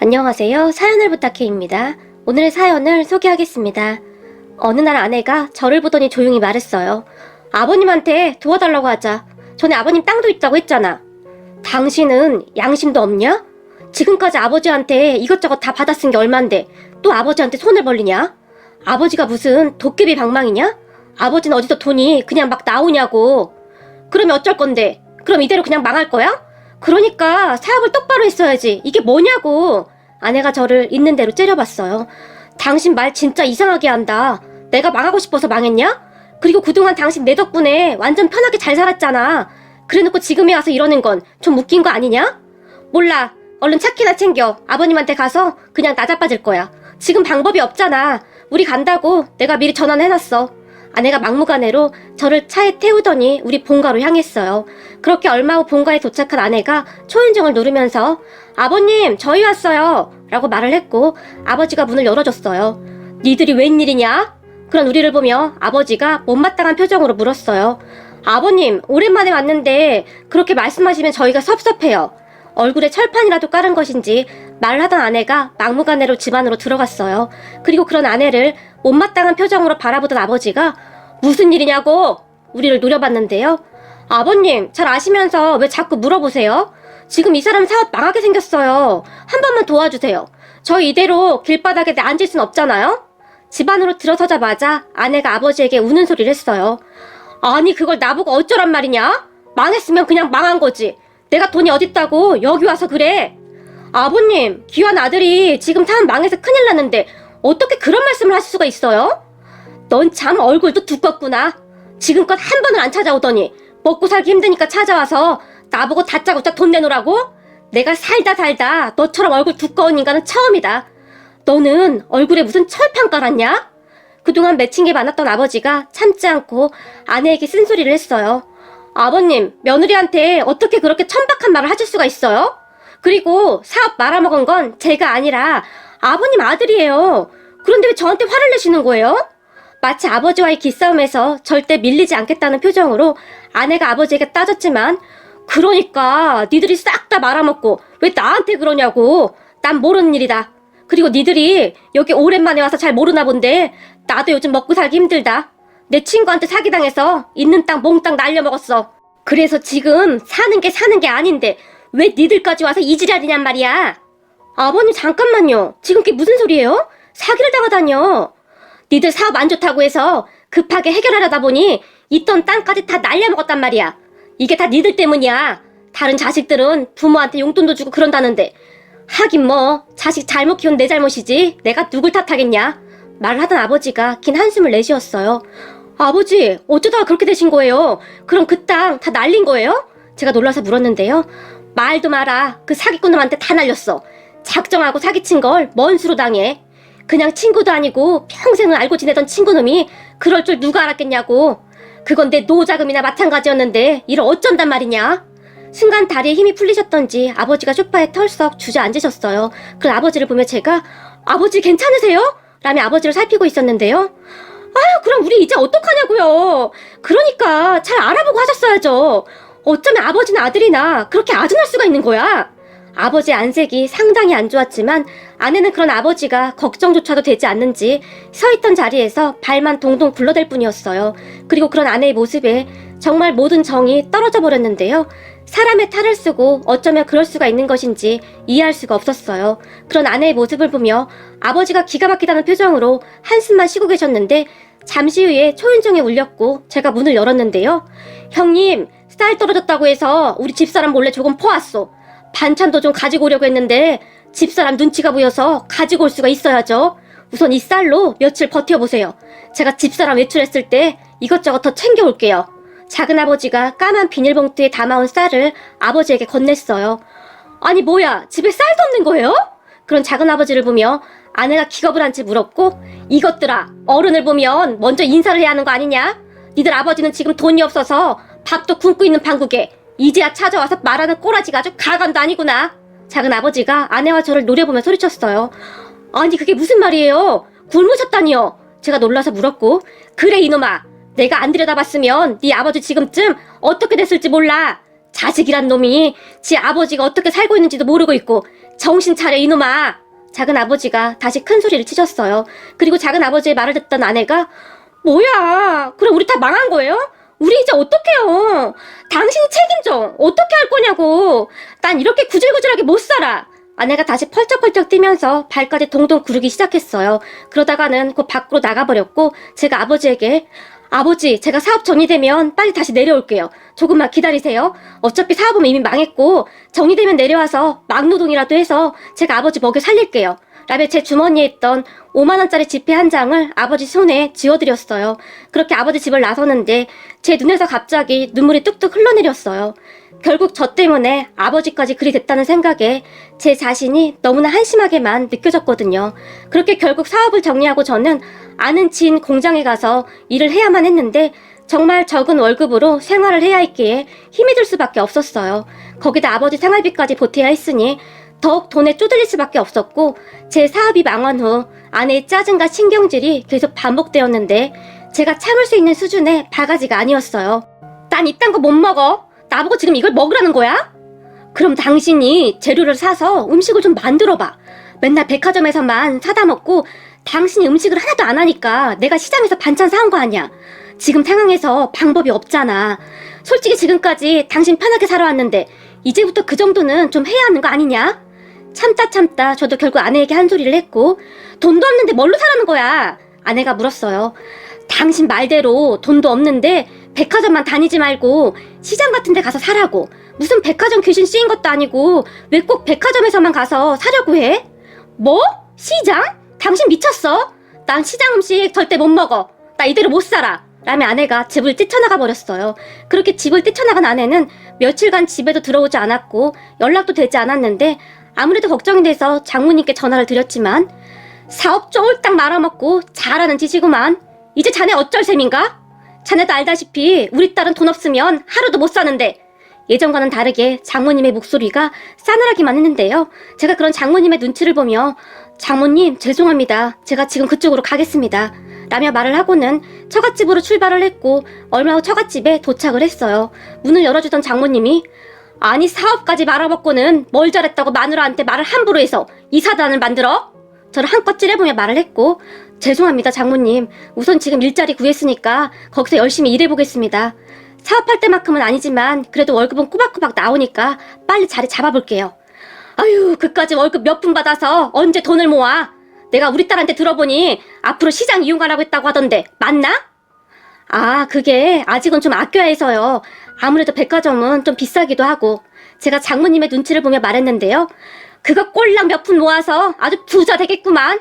안녕하세요. 사연을 부탁해입니다. 오늘의 사연을 소개하겠습니다. 어느 날 아내가 저를 보더니 조용히 말했어요. 아버님한테 도와달라고 하자. 전에 아버님 땅도 있다고 했잖아. 당신은 양심도 없냐? 지금까지 아버지한테 이것저것 다 받아 쓴 게 얼만데 또 아버지한테 손을 벌리냐? 아버지가 무슨 도깨비 방망이냐? 아버지는 어디서 돈이 그냥 막 나오냐고. 그러면 어쩔 건데? 그럼 이대로 그냥 망할 거야? 그러니까 사업을 똑바로 했어야지. 이게 뭐냐고. 아내가 저를 있는 대로 째려봤어요. 당신 말 진짜 이상하게 한다. 내가 망하고 싶어서 망했냐? 그리고 그동안 당신 내 덕분에 완전 편하게 잘 살았잖아. 그래놓고 지금에 와서 이러는 건 좀 웃긴 거 아니냐? 몰라. 얼른 차키나 챙겨. 아버님한테 가서 그냥 나자빠질 거야. 지금 방법이 없잖아. 우리 간다고 내가 미리 전화해놨어. 아내가 막무가내로 저를 차에 태우더니 우리 본가로 향했어요. 그렇게 얼마 후 본가에 도착한 아내가 초인종을 누르면서 아버님 저희 왔어요 라고 말을 했고 아버지가 문을 열어줬어요. 니들이 웬일이냐? 그런 우리를 보며 아버지가 못마땅한 표정으로 물었어요. 아버님 오랜만에 왔는데 그렇게 말씀하시면 저희가 섭섭해요. 얼굴에 철판이라도 깔은 것인지 말하던 아내가 막무가내로 집 안으로 들어갔어요. 그리고 그런 아내를 못마땅한 표정으로 바라보던 아버지가 무슨 일이냐고 우리를 노려봤는데요. 아버님 잘 아시면서 왜 자꾸 물어보세요? 지금 이 사람 사업 망하게 생겼어요. 한 번만 도와주세요. 저희 이대로 길바닥에 앉을 순 없잖아요? 집 안으로 들어서자마자 아내가 아버지에게 우는 소리를 했어요. 아니 그걸 나보고 어쩌란 말이냐? 망했으면 그냥 망한 거지. 내가 돈이 어딨다고 여기 와서 그래. 아버님 귀한 아들이 지금 사업 망해서 큰일 났는데 어떻게 그런 말씀을 하실 수가 있어요? 넌 참 얼굴도 두껍구나. 지금껏 한 번을 안 찾아오더니 먹고 살기 힘드니까 찾아와서 나보고 다짜고짜 돈 내놓으라고? 내가 살다 너처럼 얼굴 두꺼운 인간은 처음이다. 너는 얼굴에 무슨 철판 깔았냐? 그동안 맺힌 게 많았던 아버지가 참지 않고 아내에게 쓴소리를 했어요. 아버님 며느리한테 어떻게 그렇게 천박한 말을 하실 수가 있어요? 그리고 사업 말아먹은 건 제가 아니라 아버님 아들이에요. 그런데 왜 저한테 화를 내시는 거예요? 마치 아버지와의 기싸움에서 절대 밀리지 않겠다는 표정으로 아내가 아버지에게 따졌지만 그러니까 니들이 싹 다 말아먹고 왜 나한테 그러냐고. 난 모르는 일이다. 그리고 니들이 여기 오랜만에 와서 잘 모르나 본데 나도 요즘 먹고 살기 힘들다. 내 친구한테 사기당해서 있는 땅 몽땅 날려먹었어. 그래서 지금 사는 게 아닌데 왜 니들까지 와서 이 지랄이냔 말이야. 아버님 잠깐만요. 지금 그게 무슨 소리예요? 사기를 당하다뇨. 니들 사업 안 좋다고 해서 급하게 해결하려다 보니 있던 땅까지 다 날려먹었단 말이야. 이게 다 니들 때문이야. 다른 자식들은 부모한테 용돈도 주고 그런다는데 하긴 뭐 자식 잘못 키운 내 잘못이지 내가 누굴 탓하겠냐. 말을 하던 아버지가 긴 한숨을 내쉬었어요. 아버지 어쩌다가 그렇게 되신 거예요? 그럼 그 땅 다 날린 거예요? 제가 놀라서 물었는데요. 말도 마라. 그 사기꾼놈한테 다 날렸어. 작정하고 사기친 걸 뭔 수로 당해. 그냥 친구도 아니고 평생을 알고 지내던 친구놈이 그럴 줄 누가 알았겠냐고. 그건 내 노자금이나 마찬가지였는데 이를 어쩐단 말이냐. 순간 다리에 힘이 풀리셨던지 아버지가 소파에 털썩 주저앉으셨어요. 그 아버지를 보며 제가 아버지 괜찮으세요? 라며 아버지를 살피고 있었는데요. 아유 그럼 우리 이제 어떡하냐고요. 그러니까 잘 알아보고 하셨어야죠. 어쩌면 아버지나 아들이나 그렇게 아둔할 수가 있는 거야. 아버지의 안색이 상당히 안 좋았지만 아내는 그런 아버지가 걱정조차도 되지 않는지 서있던 자리에서 발만 동동 굴러댈 뿐이었어요. 그리고 그런 아내의 모습에 정말 모든 정이 떨어져 버렸는데요. 사람의 탈을 쓰고 어쩌면 그럴 수가 있는 것인지 이해할 수가 없었어요. 그런 아내의 모습을 보며 아버지가 기가 막히다는 표정으로 한숨만 쉬고 계셨는데 잠시 후에 초인종이 울렸고 제가 문을 열었는데요. 형님 쌀 떨어졌다고 해서 우리 집사람 몰래 조금 퍼왔어. 반찬도 좀 가지고 오려고 했는데 집사람 눈치가 보여서 가지고 올 수가 있어야죠. 우선 이 쌀로 며칠 버텨보세요. 제가 집사람 외출했을 때 이것저것 더 챙겨올게요. 작은아버지가 까만 비닐봉투에 담아온 쌀을 아버지에게 건넸어요. 아니 뭐야 집에 쌀도 없는 거예요? 그런 작은아버지를 보며 아내가 기겁을 한 채 물었고 이것들아 어른을 보면 먼저 인사를 해야 하는 거 아니냐? 니들 아버지는 지금 돈이 없어서 밥도 굶고 있는 판국에 이제야 찾아와서 말하는 꼬라지가 아주 가관도 아니구나. 작은아버지가 아내와 저를 노려보며 소리쳤어요. 아니 그게 무슨 말이에요? 굶으셨다니요. 제가 놀라서 물었고 그래 이놈아 내가 안 들여다봤으면 네 아버지 지금쯤 어떻게 됐을지 몰라. 자식이란 놈이 지 아버지가 어떻게 살고 있는지도 모르고 있고 정신 차려 이놈아. 작은 아버지가 다시 큰 소리를 치셨어요. 그리고 작은 아버지의 말을 듣던 아내가 뭐야, 그럼 우리 다 망한 거예요? 우리 이제 어떡해요? 당신이 책임져. 어떻게 할 거냐고. 난 이렇게 구질구질하게 못 살아. 아내가 다시 펄쩍펄쩍 뛰면서 발까지 동동 구르기 시작했어요. 그러다가는 곧 밖으로 나가버렸고 제가 아버지에게 아버지, 제가 사업 정리되면 빨리 다시 내려올게요. 조금만 기다리세요. 어차피 사업은 이미 망했고 정리되면 내려와서 막노동이라도 해서 제가 아버지 먹여 살릴게요. 라며 제 주머니에 있던 5만원짜리 지폐 한 장을 아버지 손에 쥐어드렸어요. 그렇게 아버지 집을 나서는데 제 눈에서 갑자기 눈물이 뚝뚝 흘러내렸어요. 결국 저 때문에 아버지까지 그리 됐다는 생각에 제 자신이 너무나 한심하게만 느껴졌거든요. 그렇게 결국 사업을 정리하고 저는 아는 지인 공장에 가서 일을 해야만 했는데 정말 적은 월급으로 생활을 해야 했기에 힘이 들 수밖에 없었어요. 거기다 아버지 생활비까지 보태야 했으니 더욱 돈에 쪼들릴 수밖에 없었고 제 사업이 망한 후 아내의 짜증과 신경질이 계속 반복되었는데 제가 참을 수 있는 수준의 바가지가 아니었어요. 난 이딴 거 못 먹어. 나보고 지금 이걸 먹으라는 거야? 그럼 당신이 재료를 사서 음식을 좀 만들어봐. 맨날 백화점에서만 사다 먹고 당신이 음식을 하나도 안 하니까 내가 시장에서 반찬 사온 거 아니야. 지금 상황에서 방법이 없잖아. 솔직히 지금까지 당신 편하게 살아왔는데 이제부터 그 정도는 좀 해야 하는 거 아니냐? 참다 저도 결국 아내에게 한 소리를 했고 돈도 없는데 뭘로 사라는 거야? 아내가 물었어요. 당신 말대로 돈도 없는데 백화점만 다니지 말고 시장 같은 데 가서 사라고. 무슨 백화점 귀신 씌인 것도 아니고 왜 꼭 백화점에서만 가서 사려고 해? 뭐? 시장? 당신 미쳤어? 난 시장 음식 절대 못 먹어. 나 이대로 못 살아. 라며 아내가 집을 뛰쳐나가 버렸어요. 그렇게 집을 뛰쳐나간 아내는 며칠간 집에도 들어오지 않았고 연락도 되지 않았는데 아무래도 걱정이 돼서 장모님께 전화를 드렸지만 사업 쫄딱 말아먹고 잘하는 짓이구만. 이제 자네 어쩔 셈인가? 자네도 알다시피 우리 딸은 돈 없으면 하루도 못 사는데. 예전과는 다르게 장모님의 목소리가 싸늘하기만 했는데요. 제가 그런 장모님의 눈치를 보며 장모님 죄송합니다. 제가 지금 그쪽으로 가겠습니다. 라며 말을 하고는 처갓집으로 출발을 했고 얼마 후 처갓집에 도착을 했어요. 문을 열어주던 장모님이 아니 사업까지 말아먹고는 뭘 잘했다고 마누라한테 말을 함부로 해서 이 사단을 만들어? 저를 한껏 찌려보며 말을 했고 죄송합니다 장모님. 우선 지금 일자리 구했으니까 거기서 열심히 일해보겠습니다. 사업할 때만큼은 아니지만 그래도 월급은 꼬박꼬박 나오니까 빨리 자리 잡아볼게요. 아유 그까지 월급 몇 푼 받아서 언제 돈을 모아? 내가 우리 딸한테 들어보니 앞으로 시장 이용하라고 했다고 하던데 맞나? 아 그게 아직은 좀 아껴야 해서요. 아무래도 백화점은 좀 비싸기도 하고. 제가 장모님의 눈치를 보며 말했는데요. 그거 꼴랑 몇 푼 모아서 아주 부자 되겠구만.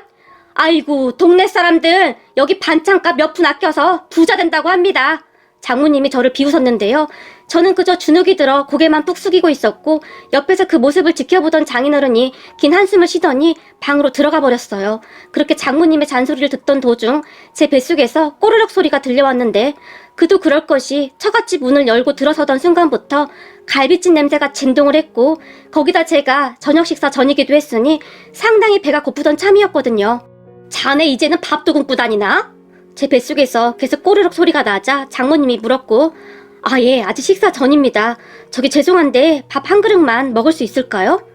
아이고 동네 사람들 여기 반찬값 몇 푼 아껴서 부자 된다고 합니다. 장모님이 저를 비웃었는데요. 저는 그저 주눅이 들어 고개만 푹 숙이고 있었고 옆에서 그 모습을 지켜보던 장인어른이 긴 한숨을 쉬더니 방으로 들어가 버렸어요. 그렇게 장모님의 잔소리를 듣던 도중 제 뱃속에서 꼬르륵 소리가 들려왔는데 그도 그럴 것이 처갓집 문을 열고 들어서던 순간부터 갈비찜 냄새가 진동을 했고 거기다 제가 저녁 식사 전이기도 했으니 상당히 배가 고프던 참이었거든요. 자네 이제는 밥도 굶고 다니나? 제 뱃속에서 계속 꼬르륵 소리가 나자 장모님이 물었고 아 예 아직 식사 전입니다. 저기 죄송한데 밥 한 그릇만 먹을 수 있을까요?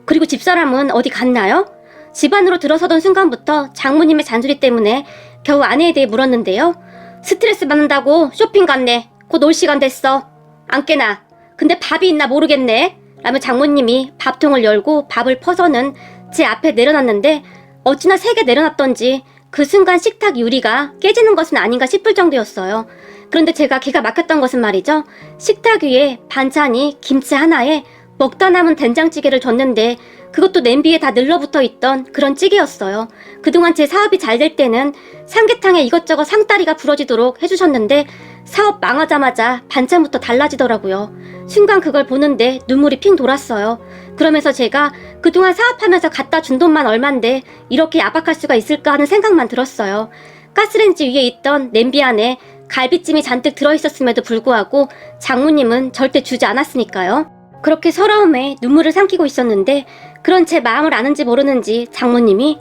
그리고 집사람은 어디 갔나요? 집 안으로 들어서던 순간부터 장모님의 잔소리 때문에 겨우 아내에 대해 물었는데요. 스트레스 받는다고 쇼핑 갔네. 곧 올 시간 됐어. 안 깨나. 근데 밥이 있나 모르겠네. 라며 장모님이 밥통을 열고 밥을 퍼서는 제 앞에 내려놨는데 어찌나 세게 내려놨던지 그 순간 식탁 유리가 깨지는 것은 아닌가 싶을 정도였어요. 그런데 제가 기가 막혔던 것은 말이죠. 식탁 위에 반찬이 김치 하나에 먹다 남은 된장찌개를 줬는데 그것도 냄비에 다 늘러붙어 있던 그런 찌개였어요. 그동안 제 사업이 잘 될 때는 삼계탕에 이것저것 상다리가 부러지도록 해주셨는데 사업 망하자마자 반찬부터 달라지더라고요. 순간 그걸 보는데 눈물이 핑 돌았어요. 그러면서 제가 그동안 사업하면서 갖다 준 돈만 얼만데 이렇게 야박할 수가 있을까 하는 생각만 들었어요. 가스레인지 위에 있던 냄비 안에 갈비찜이 잔뜩 들어있었음에도 불구하고 장모님은 절대 주지 않았으니까요. 그렇게 서러움에 눈물을 삼키고 있었는데 그런 제 마음을 아는지 모르는지 장모님이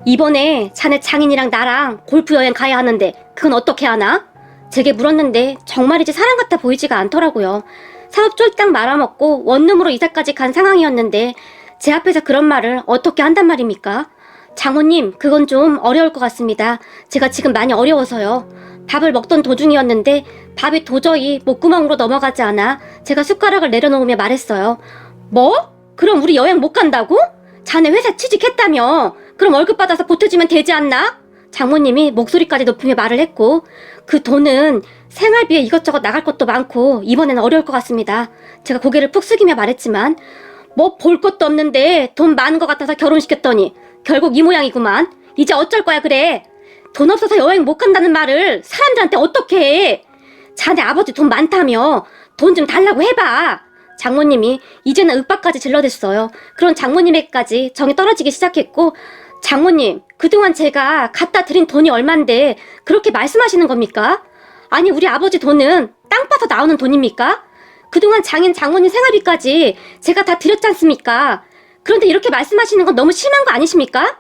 이번에 자네 장인이랑 나랑 골프 여행 가야 하는데 그건 어떻게 하나? 제게 물었는데 정말이지 사람 같아 보이지가 않더라고요. 사업 쫄딱 말아먹고 원룸으로 이사까지 간 상황이었는데 제 앞에서 그런 말을 어떻게 한단 말입니까? 장모님, 그건 좀 어려울 것 같습니다. 제가 지금 많이 어려워서요. 밥을 먹던 도중이었는데 밥이 도저히 목구멍으로 넘어가지 않아 제가 숟가락을 내려놓으며 말했어요. 뭐? 그럼 우리 여행 못 간다고? 자네 회사 취직했다며? 그럼 월급 받아서 보태주면 되지 않나? 장모님이 목소리까지 높이며 말을 했고, 그 돈은 생활비에 이것저것 나갈 것도 많고 이번에는 어려울 것 같습니다. 제가 고개를 푹 숙이며 말했지만, 뭐 볼 것도 없는데 돈 많은 것 같아서 결혼시켰더니 결국 이 모양이구만. 이제 어쩔 거야 그래. 돈 없어서 여행 못 간다는 말을 사람들한테 어떻게 해. 자네 아버지 돈 많다며 돈 좀 달라고 해봐. 장모님이 이제는 윽박까지 질러댔어요. 그런 장모님에게까지 정이 떨어지기 시작했고, 장모님, 그동안 제가 갖다 드린 돈이 얼만데 그렇게 말씀하시는 겁니까? 아니, 우리 아버지 돈은 땅 파서 나오는 돈입니까? 그동안 장모님 생활비까지 제가 다 드렸지 않습니까? 그런데 이렇게 말씀하시는 건 너무 심한 거 아니십니까?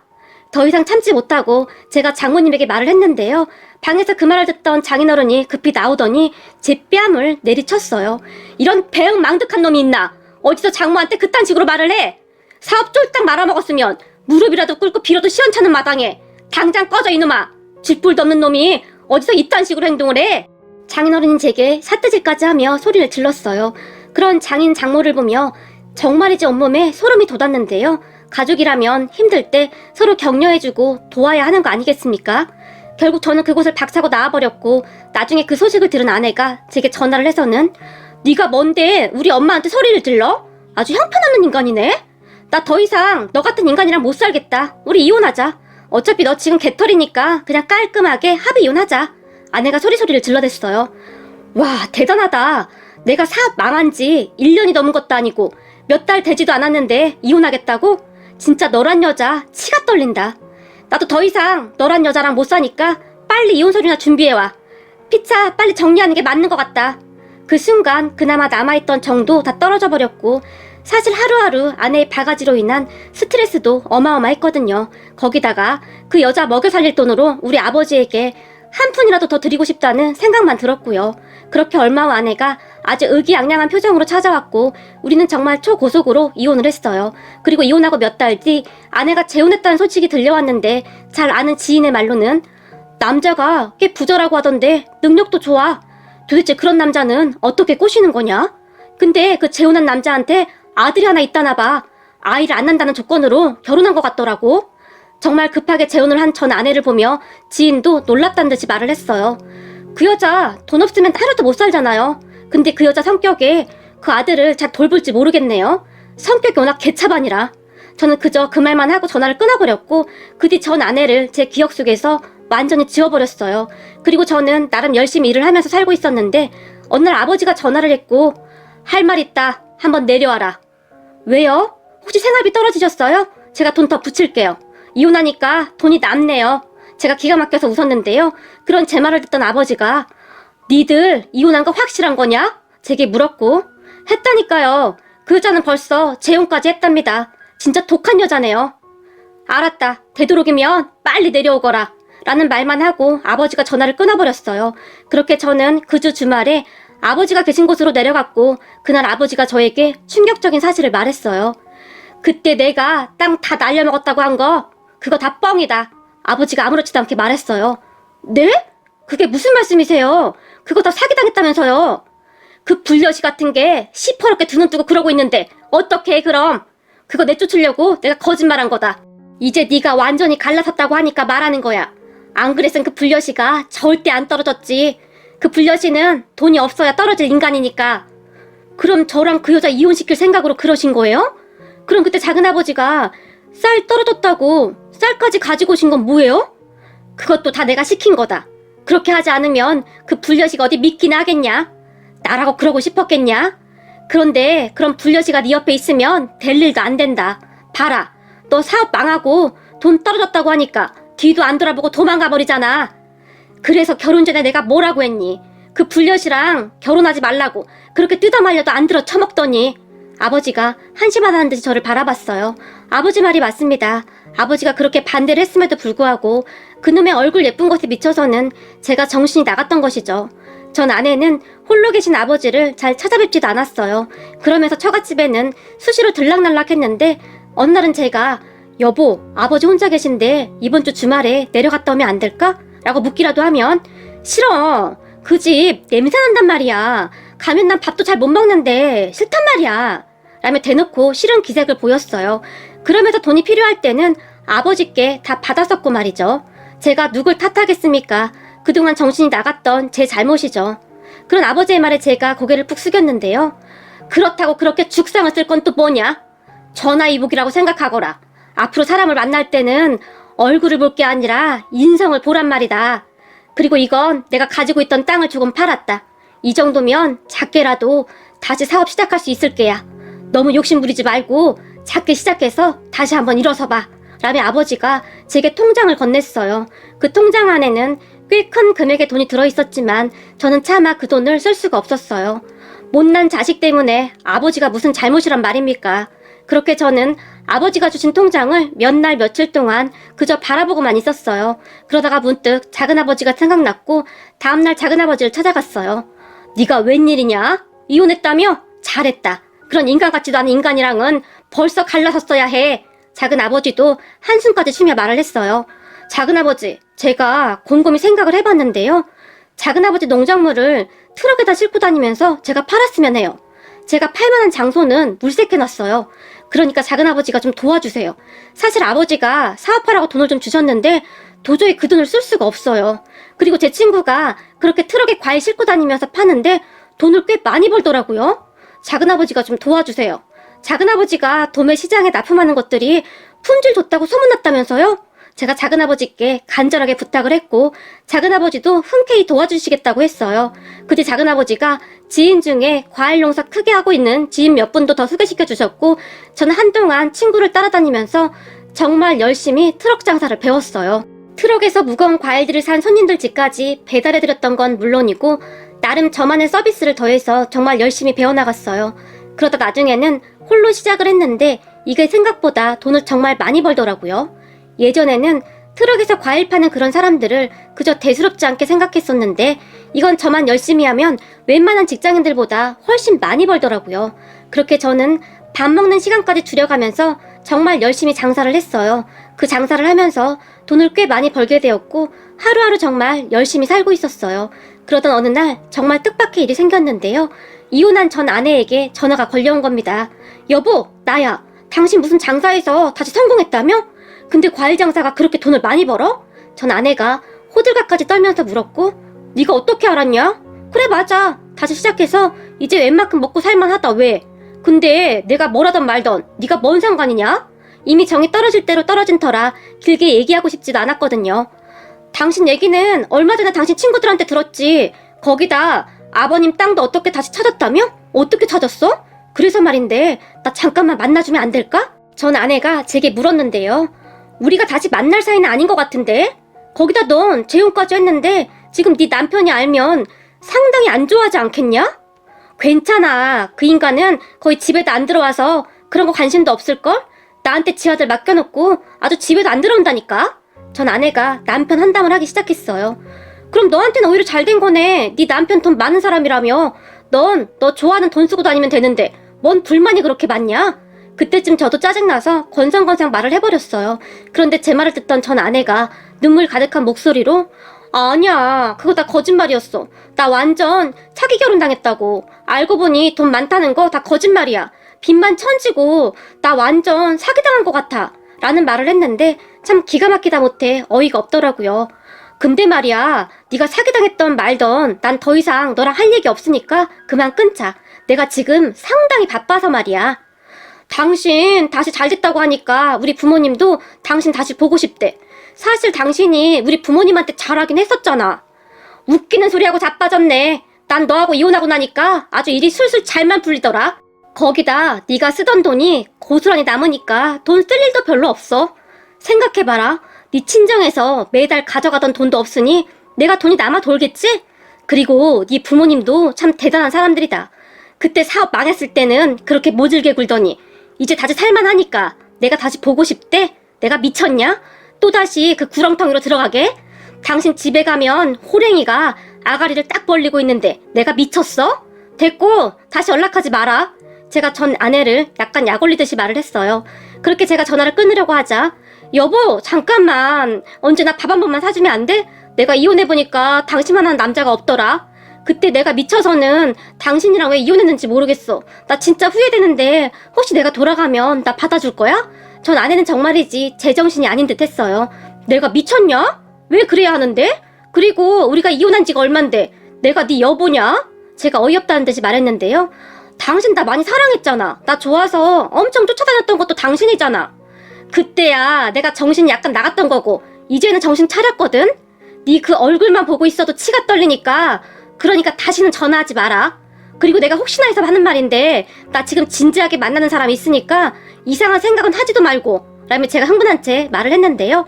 더 이상 참지 못하고 제가 장모님에게 말을 했는데요. 방에서 그 말을 듣던 장인어른이 급히 나오더니 제 뺨을 내리쳤어요. 이런 배은망덕한 놈이 있나? 어디서 장모한테 그딴 식으로 말을 해? 사업 쫄딱 말아먹었으면 무릎이라도 꿇고 빌어도 시원찮은 마당에 당장 꺼져 이놈아. 쥐뿔도 없는 놈이 어디서 이딴 식으로 행동을 해? 장인어른이 제게 삿대질까지 하며 소리를 질렀어요. 그런 장모를 보며 정말이지 온몸에 소름이 돋았는데요. 가족이라면 힘들 때 서로 격려해주고 도와야 하는 거 아니겠습니까? 결국 저는 그곳을 박차고 나와버렸고, 나중에 그 소식을 들은 아내가 제게 전화를 해서는 네가 뭔데 우리 엄마한테 소리를 질러? 아주 형편없는 인간이네? 나 더 이상 너 같은 인간이랑 못 살겠다. 우리 이혼하자. 어차피 너 지금 개털이니까 그냥 깔끔하게 합의 이혼하자. 아내가 소리를 질러댔어요. 와, 대단하다. 내가 사업 망한 지 1년이 넘은 것도 아니고 몇 달 되지도 않았는데 이혼하겠다고? 진짜 너란 여자 치가 떨린다. 나도 더 이상 너란 여자랑 못 사니까 빨리 이혼 서류나 준비해와. 피차 빨리 정리하는 게 맞는 것 같다. 그 순간 그나마 남아있던 정도 다 떨어져 버렸고, 사실 하루하루 아내의 바가지로 인한 스트레스도 어마어마했거든요. 거기다가 그 여자 먹여 살릴 돈으로 우리 아버지에게 한 푼이라도 더 드리고 싶다는 생각만 들었고요. 그렇게 얼마 후 아내가 아주 의기양양한 표정으로 찾아왔고, 우리는 정말 초고속으로 이혼을 했어요. 그리고 이혼하고 몇 달 뒤 아내가 재혼했다는 소식이 들려왔는데, 잘 아는 지인의 말로는 남자가 꽤 부자라고 하던데 능력도 좋아. 도대체 그런 남자는 어떻게 꼬시는 거냐? 근데 그 재혼한 남자한테 아들이 하나 있다나 봐. 아이를 안 낳는다는 조건으로 결혼한 것 같더라고. 정말 급하게 재혼을 한 전 아내를 보며 지인도 놀랍다는 듯이 말을 했어요. 그 여자 돈 없으면 하루도 못 살잖아요. 근데 그 여자 성격에 그 아들을 잘 돌볼지 모르겠네요. 성격이 워낙 개차반이라. 저는 그저 그 말만 하고 전화를 끊어버렸고, 그 뒤 전 아내를 제 기억 속에서 완전히 지워버렸어요. 그리고 저는 나름 열심히 일을 하면서 살고 있었는데, 어느 날 아버지가 전화를 했고, 할 말 있다. 한번 내려와라. 왜요? 혹시 생활비 떨어지셨어요? 제가 돈 더 붙일게요. 이혼하니까 돈이 남네요. 제가 기가 막혀서 웃었는데요. 그런 제 말을 듣던 아버지가 니들 이혼한 거 확실한 거냐? 제게 물었고, 했다니까요. 그 여자는 벌써 재혼까지 했답니다. 진짜 독한 여자네요. 알았다. 되도록이면 빨리 내려오거라. 라는 말만 하고 아버지가 전화를 끊어버렸어요. 그렇게 저는 그 주 주말에 아버지가 계신 곳으로 내려갔고, 그날 아버지가 저에게 충격적인 사실을 말했어요. 그때 내가 땅 다 날려먹었다고 한 거 그거 다 뻥이다. 아버지가 아무렇지도 않게 말했어요. 네? 그게 무슨 말씀이세요? 그거 다 사기당했다면서요. 그 불려시 같은 게 시퍼렇게 두 눈 뜨고 그러고 있는데 어떻게 해 그럼? 그거 내쫓으려고 내가 거짓말한 거다. 이제 네가 완전히 갈라섰다고 하니까 말하는 거야. 안 그랬으면 그 불려시가 절대 안 떨어졌지. 그 불려시는 돈이 없어야 떨어질 인간이니까. 그럼 저랑 그 여자 이혼시킬 생각으로 그러신 거예요? 그럼 그때 작은아버지가 쌀 떨어졌다고 쌀까지 가지고 오신 건 뭐예요? 그것도 다 내가 시킨 거다. 그렇게 하지 않으면 그 불려시가 어디 믿기나 하겠냐? 나라고 그러고 싶었겠냐? 그런데 그럼 불려시가 네 옆에 있으면 될 일도 안 된다. 봐라, 너 사업 망하고 돈 떨어졌다고 하니까 뒤도 안 돌아보고 도망가 버리잖아. 그래서 결혼 전에 내가 뭐라고 했니? 그 불려시랑 결혼하지 말라고 그렇게 뜯어말려도 안 들어 처먹더니. 아버지가 한심하다는 듯이 저를 바라봤어요. 아버지 말이 맞습니다. 아버지가 그렇게 반대를 했음에도 불구하고 그놈의 얼굴 예쁜 것에 미쳐서는 제가 정신이 나갔던 것이죠. 전 아내는 홀로 계신 아버지를 잘 찾아뵙지도 않았어요. 그러면서 처갓집에는 수시로 들락날락했는데 어느 날은 제가 여보, 아버지 혼자 계신데 이번 주 주말에 내려갔다 오면 안 될까? 라고 묻기라도 하면 싫어. 그 집 냄새 난단 말이야. 가면 난 밥도 잘 못 먹는데 싫단 말이야. 라며 대놓고 싫은 기색을 보였어요. 그러면서 돈이 필요할 때는 아버지께 다 받았었고 말이죠. 제가 누굴 탓하겠습니까? 그동안 정신이 나갔던 제 잘못이죠. 그런 아버지의 말에 제가 고개를 푹 숙였는데요. 그렇다고 그렇게 죽상을 쓸 건 또 뭐냐? 전화위복이라고 생각하거라. 앞으로 사람을 만날 때는 얼굴을 볼 게 아니라 인성을 보란 말이다. 그리고 이건 내가 가지고 있던 땅을 조금 팔았다. 이 정도면 작게라도 다시 사업 시작할 수 있을 게야. 너무 욕심 부리지 말고 작게 시작해서 다시 한번 일어서봐. 라며 아버지가 제게 통장을 건넸어요. 그 통장 안에는 꽤 큰 금액의 돈이 들어있었지만 저는 차마 그 돈을 쓸 수가 없었어요. 못난 자식 때문에 아버지가 무슨 잘못이란 말입니까? 그렇게 저는 아버지가 주신 통장을 몇 날 며칠 동안 그저 바라보고만 있었어요. 그러다가 문득 작은아버지가 생각났고 다음날 작은아버지를 찾아갔어요. 네가 웬일이냐? 이혼했다며? 잘했다. 그런 인간 같지도 않은 인간이랑은 벌써 갈라섰어야 해. 작은아버지도 한숨까지 쉬며 말을 했어요. 작은아버지, 제가 곰곰이 생각을 해봤는데요. 작은아버지 농작물을 트럭에다 싣고 다니면서 제가 팔았으면 해요. 제가 팔만한 장소는 물색해놨어요. 그러니까 작은아버지가 좀 도와주세요. 사실 아버지가 사업하라고 돈을 좀 주셨는데 도저히 그 돈을 쓸 수가 없어요. 그리고 제 친구가 그렇게 트럭에 과일 싣고 다니면서 파는데 돈을 꽤 많이 벌더라고요. 작은아버지가 좀 도와주세요. 작은아버지가 도매 시장에 납품하는 것들이 품질 좋다고 소문났다면서요? 제가 작은아버지께 간절하게 부탁을 했고 작은아버지도 흔쾌히 도와주시겠다고 했어요. 그 뒤 작은아버지가 지인 중에 과일 농사 크게 하고 있는 지인 몇 분도 더 소개시켜 주셨고 저는 한동안 친구를 따라다니면서 정말 열심히 트럭 장사를 배웠어요. 트럭에서 무거운 과일들을 산 손님들 집까지 배달해드렸던 건 물론이고 나름 저만의 서비스를 더해서 정말 열심히 배워나갔어요. 그러다 나중에는 홀로 시작을 했는데 이게 생각보다 돈을 정말 많이 벌더라고요. 예전에는 트럭에서 과일 파는 그런 사람들을 그저 대수롭지 않게 생각했었는데 이건 저만 열심히 하면 웬만한 직장인들보다 훨씬 많이 벌더라고요. 그렇게 저는 밥 먹는 시간까지 줄여가면서 정말 열심히 장사를 했어요. 그 장사를 하면서 돈을 꽤 많이 벌게 되었고 하루하루 정말 열심히 살고 있었어요. 그러던 어느 날 정말 뜻밖의 일이 생겼는데요. 이혼한 전 아내에게 전화가 걸려온 겁니다. 여보, 나야. 당신 무슨 장사에서 다시 성공했다며? 근데 과일 장사가 그렇게 돈을 많이 벌어? 전 아내가 호들갑까지 떨면서 물었고 네가 어떻게 알았냐? 그래 맞아. 다시 시작해서 이제 웬만큼 먹고 살만하다. 왜? 근데 내가 뭐라던 말던 네가 뭔 상관이냐? 이미 정이 떨어질 대로 떨어진 터라 길게 얘기하고 싶지도 않았거든요. 당신 얘기는 얼마 전에 당신 친구들한테 들었지. 거기다 아버님 땅도 어떻게 다시 찾았다며? 어떻게 찾았어? 그래서 말인데 나 잠깐만 만나주면 안 될까? 전 아내가 제게 물었는데요. 우리가 다시 만날 사이는 아닌 것 같은데? 거기다 넌 재혼까지 했는데 지금 네 남편이 알면 상당히 안 좋아하지 않겠냐? 괜찮아. 그 인간은 거의 집에도 안 들어와서 그런 거 관심도 없을걸? 나한테 지 아들 맡겨놓고 아주 집에도 안 들어온다니까? 전 아내가 남편 한담을 하기 시작했어요. 그럼 너한테는 오히려 잘 된 거네. 네 남편 돈 많은 사람이라며. 넌 너 좋아하는 돈 쓰고 다니면 되는데 뭔 불만이 그렇게 많냐? 그때쯤 저도 짜증나서 건성건성 말을 해버렸어요. 그런데 제 말을 듣던 전 아내가 눈물 가득한 목소리로 아니야, 그거 다 거짓말이었어. 나 완전 사기 결혼당했다고. 알고 보니 돈 많다는 거 다 거짓말이야. 빚만 천지고 나 완전 사기당한 것 같아. 라는 말을 했는데 참 기가 막히다 못해 어이가 없더라고요. 근데 말이야, 네가 사기당했던 말던 난 더 이상 너랑 할 얘기 없으니까 그만 끊자. 내가 지금 상당히 바빠서 말이야. 당신 다시 잘 됐다고 하니까 우리 부모님도 당신 다시 보고 싶대. 사실 당신이 우리 부모님한테 잘하긴 했었잖아. 웃기는 소리하고 자빠졌네. 난 너하고 이혼하고 나니까 아주 일이 술술 잘만 풀리더라. 거기다 네가 쓰던 돈이 고스란히 남으니까 돈 쓸 일도 별로 없어. 생각해봐라. 네 친정에서 매달 가져가던 돈도 없으니 내가 돈이 남아 돌겠지? 그리고 네 부모님도 참 대단한 사람들이다. 그때 사업 망했을 때는 그렇게 모질게 굴더니 이제 다시 살만하니까 내가 다시 보고 싶대? 내가 미쳤냐? 또다시 그 구렁텅이로 들어가게? 당신 집에 가면 호랭이가 아가리를 딱 벌리고 있는데 내가 미쳤어? 됐고 다시 연락하지 마라. 제가 전 아내를 약간 약 올리듯이 말을 했어요. 그렇게 제가 전화를 끊으려고 하자 여보 잠깐만 언제나 밥 한 번만 사주면 안 돼? 내가 이혼해보니까 당신만한 남자가 없더라. 그때 내가 미쳐서는 당신이랑 왜 이혼했는지 모르겠어. 나 진짜 후회되는데 혹시 내가 돌아가면 나 받아줄 거야? 전 아내는 정말이지 제정신이 아닌 듯 했어요. 내가 미쳤냐? 왜 그래야 하는데? 그리고 우리가 이혼한 지가 얼만데 내가 네 여보냐? 제가 어이없다는 듯이 말했는데요. 당신 나 많이 사랑했잖아. 나 좋아서 엄청 쫓아다녔던 것도 당신이잖아. 그때야 내가 정신이 약간 나갔던 거고 이제는 정신 차렸거든? 네 그 얼굴만 보고 있어도 치가 떨리니까 그러니까 다시는 전화하지 마라. 그리고 내가 혹시나 해서 하는 말인데 나 지금 진지하게 만나는 사람이 있으니까 이상한 생각은 하지도 말고 라며 제가 흥분한 채 말을 했는데요.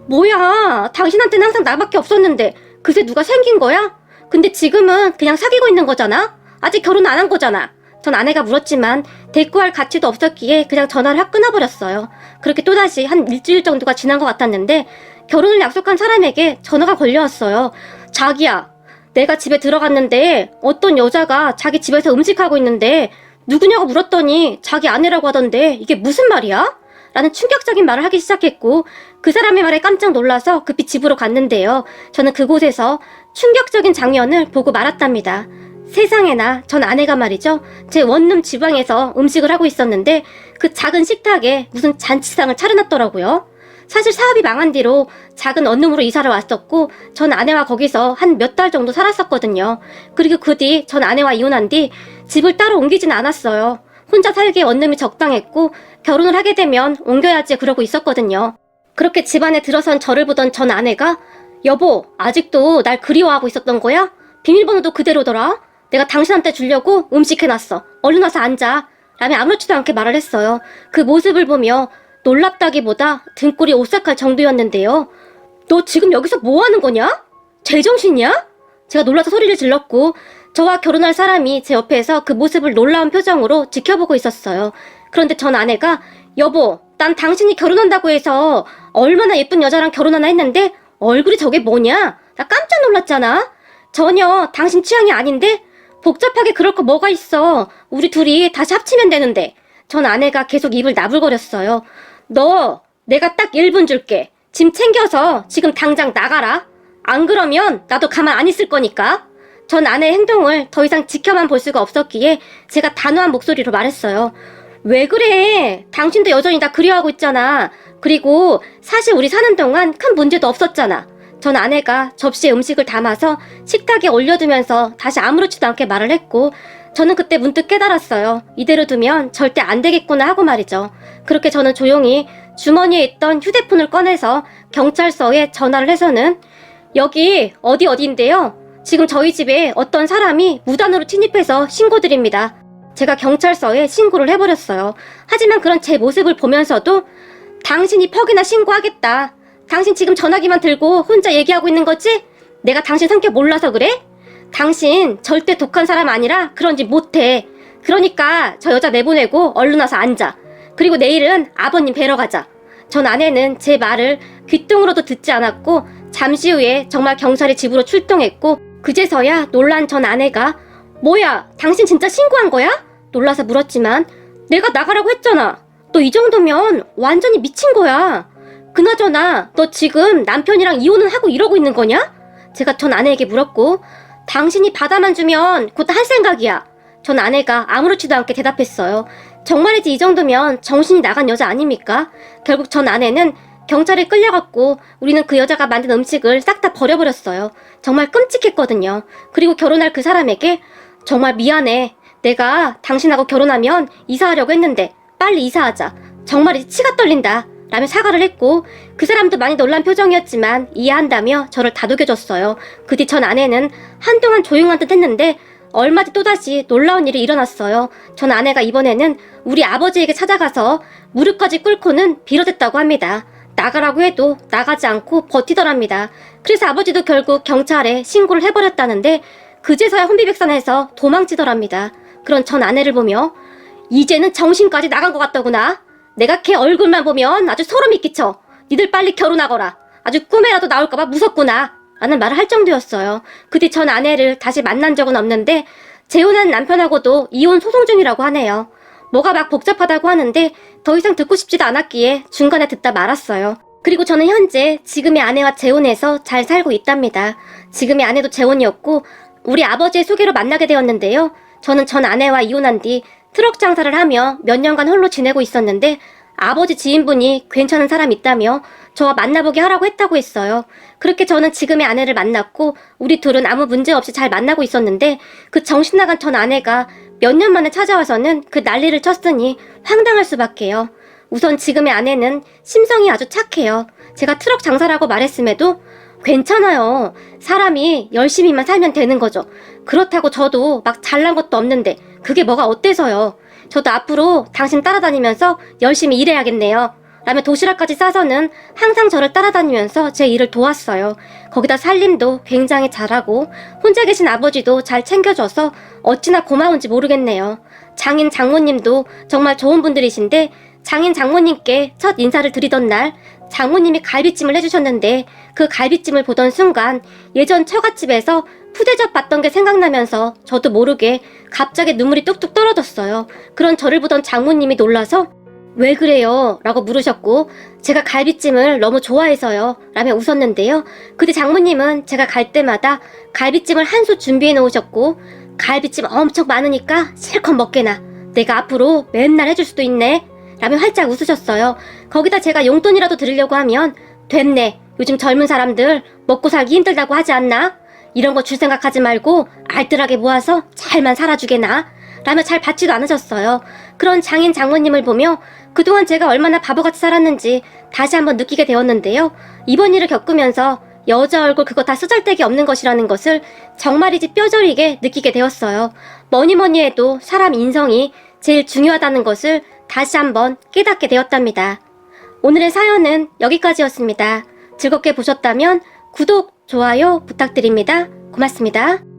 뭐야 당신한테는 항상 나밖에 없었는데 그새 누가 생긴 거야? 근데 지금은 그냥 사귀고 있는 거잖아? 아직 결혼 안 한 거잖아. 전 아내가 물었지만 대꾸할 가치도 없었기에 그냥 전화를 확 끊어버렸어요. 그렇게 또다시 한 일주일 정도가 지난 것 같았는데 결혼을 약속한 사람에게 전화가 걸려왔어요. 자기야 내가 집에 들어갔는데 어떤 여자가 자기 집에서 음식하고 있는데 누구냐고 물었더니 자기 아내라고 하던데 이게 무슨 말이야? 라는 충격적인 말을 하기 시작했고 그 사람의 말에 깜짝 놀라서 급히 집으로 갔는데요. 저는 그곳에서 충격적인 장면을 보고 말았답니다. 세상에나 전 아내가 말이죠. 제 원룸 지방에서 음식을 하고 있었는데 그 작은 식탁에 무슨 잔치상을 차려놨더라고요. 사실 사업이 망한 뒤로 작은 원룸으로 이사를 왔었고 전 아내와 거기서 한 몇 달 정도 살았었거든요. 그리고 그 뒤 전 아내와 이혼한 뒤 집을 따로 옮기진 않았어요. 혼자 살기에 원룸이 적당했고 결혼을 하게 되면 옮겨야지 그러고 있었거든요. 그렇게 집안에 들어선 저를 보던 전 아내가 여보 아직도 날 그리워하고 있었던 거야? 비밀번호도 그대로더라. 내가 당신한테 주려고 음식 해놨어. 얼른 와서 앉아. 라며 아무렇지도 않게 말을 했어요. 그 모습을 보며 놀랍다기보다 등골이 오싹할 정도였는데요. 너 지금 여기서 뭐 하는 거냐? 제정신이야? 제가 놀라서 소리를 질렀고 저와 결혼할 사람이 제 옆에서 그 모습을 놀라운 표정으로 지켜보고 있었어요. 그런데 전 아내가 여보 난 당신이 결혼한다고 해서 얼마나 예쁜 여자랑 결혼하나 했는데 얼굴이 저게 뭐냐? 나 깜짝 놀랐잖아. 전혀 당신 취향이 아닌데? 복잡하게 그럴 거 뭐가 있어. 우리 둘이 다시 합치면 되는데. 전 아내가 계속 입을 나불거렸어요. 너 내가 딱 1분 줄게. 짐 챙겨서 지금 당장 나가라. 안 그러면 나도 가만 안 있을 거니까. 전 아내의 행동을 더 이상 지켜만 볼 수가 없었기에 제가 단호한 목소리로 말했어요. 왜 그래? 당신도 여전히 나 그리워하고 있잖아. 그리고 사실 우리 사는 동안 큰 문제도 없었잖아. 전 아내가 접시에 음식을 담아서 식탁에 올려두면서 다시 아무렇지도 않게 말을 했고 저는 그때 문득 깨달았어요. 이대로 두면 절대 안 되겠구나 하고 말이죠. 그렇게 저는 조용히 주머니에 있던 휴대폰을 꺼내서 경찰서에 전화를 해서는 여기 어디인데요? 지금 저희 집에 어떤 사람이 무단으로 침입해서 신고드립니다. 제가 경찰서에 신고를 해버렸어요. 하지만 그런 제 모습을 보면서도 당신이 퍽이나 신고하겠다. 당신 지금 전화기만 들고 혼자 얘기하고 있는 거지? 내가 당신 성격 몰라서 그래? 당신 절대 독한 사람 아니라 그런 짓 못해. 그러니까 저 여자 내보내고 얼른 와서 앉아. 그리고 내일은 아버님 뵈러 가자. 전 아내는 제 말을 귀뚱으로도 듣지 않았고 잠시 후에 정말 경찰이 집으로 출동했고 그제서야 놀란 전 아내가 뭐야 당신 진짜 신고한 거야? 놀라서 물었지만 내가 나가라고 했잖아. 너 이 정도면 완전히 미친 거야. 그나저나 너 지금 남편이랑 이혼은 하고 이러고 있는 거냐? 제가 전 아내에게 물었고 당신이 받아만 주면 곧 할 생각이야. 전 아내가 아무렇지도 않게 대답했어요. 정말이지 이 정도면 정신이 나간 여자 아닙니까? 결국 전 아내는 경찰에 끌려갔고 우리는 그 여자가 만든 음식을 싹 다 버려버렸어요. 정말 끔찍했거든요. 그리고 결혼할 그 사람에게 정말 미안해. 내가 당신하고 결혼하면 이사하려고 했는데 빨리 이사하자. 정말 치가 떨린다. 라며 사과를 했고 그 사람도 많이 놀란 표정이었지만 이해한다며 저를 다독여줬어요. 그 뒤 전 아내는 한동안 조용한 듯 했는데 얼마 뒤 또다시 놀라운 일이 일어났어요. 전 아내가 이번에는 우리 아버지에게 찾아가서 무릎까지 꿇고는 빌어댔다고 합니다. 나가라고 해도 나가지 않고 버티더랍니다. 그래서 아버지도 결국 경찰에 신고를 해버렸다는데 그제서야 혼비백산해서 도망치더랍니다. 그런 전 아내를 보며 이제는 정신까지 나간 것 같더구나. 내가 걔 얼굴만 보면 아주 소름이 끼쳐. 니들 빨리 결혼하거라. 아주 꿈에라도 나올까봐 무섭구나. 라는 말을 할 정도였어요. 그 뒤 전 아내를 다시 만난 적은 없는데 재혼한 남편하고도 이혼 소송 중이라고 하네요. 뭐가 막 복잡하다고 하는데 더 이상 듣고 싶지도 않았기에 중간에 듣다 말았어요. 그리고 저는 현재 지금의 아내와 재혼해서 잘 살고 있답니다. 지금의 아내도 재혼이었고 우리 아버지의 소개로 만나게 되었는데요. 저는 전 아내와 이혼한 뒤 트럭 장사를 하며 몇 년간 홀로 지내고 있었는데 아버지 지인분이 괜찮은 사람 있다며 저와 만나보게 하라고 했다고 했어요. 그렇게 저는 지금의 아내를 만났고 우리 둘은 아무 문제 없이 잘 만나고 있었는데 그 정신나간 전 아내가 몇 년 만에 찾아와서는 그 난리를 쳤으니 황당할 수밖에요. 우선 지금의 아내는 심성이 아주 착해요. 제가 트럭 장사라고 말했음에도 괜찮아요. 사람이 열심히만 살면 되는 거죠. 그렇다고 저도 막 잘난 것도 없는데 그게 뭐가 어때서요. 저도 앞으로 당신 따라다니면서 열심히 일해야겠네요. 라며 도시락까지 싸서는 항상 저를 따라다니면서 제 일을 도왔어요. 거기다 살림도 굉장히 잘하고 혼자 계신 아버지도 잘 챙겨줘서 어찌나 고마운지 모르겠네요. 장인 장모님도 정말 좋은 분들이신데 장인 장모님께 첫 인사를 드리던 날 장모님이 갈비찜을 해주셨는데 그 갈비찜을 보던 순간 예전 처갓집에서 푸대접 봤던 게 생각나면서 저도 모르게 갑자기 눈물이 뚝뚝 떨어졌어요. 그런 저를 보던 장모님이 놀라서 왜 그래요? 라고 물으셨고 제가 갈비찜을 너무 좋아해서요 라며 웃었는데요. 그때 장모님은 제가 갈 때마다 갈비찜을 한 솥 준비해 놓으셨고 갈비찜 엄청 많으니까 실컷 먹게나 내가 앞으로 맨날 해줄 수도 있네 라며 활짝 웃으셨어요. 거기다 제가 용돈이라도 드리려고 하면 됐네. 요즘 젊은 사람들 먹고 살기 힘들다고 하지 않나? 이런 거 줄 생각하지 말고 알뜰하게 모아서 잘만 살아주게나 라며 잘 받지도 않으셨어요. 그런 장인 장모님을 보며 그동안 제가 얼마나 바보같이 살았는지 다시 한번 느끼게 되었는데요. 이번 일을 겪으면서 여자 얼굴 그거 다 쓰잘데기 없는 것이라는 것을 정말이지 뼈저리게 느끼게 되었어요. 뭐니 해도 사람 인성이 제일 중요하다는 것을 다시 한번 깨닫게 되었답니다. 오늘의 사연은 여기까지였습니다. 즐겁게 보셨다면 구독, 좋아요 부탁드립니다. 고맙습니다.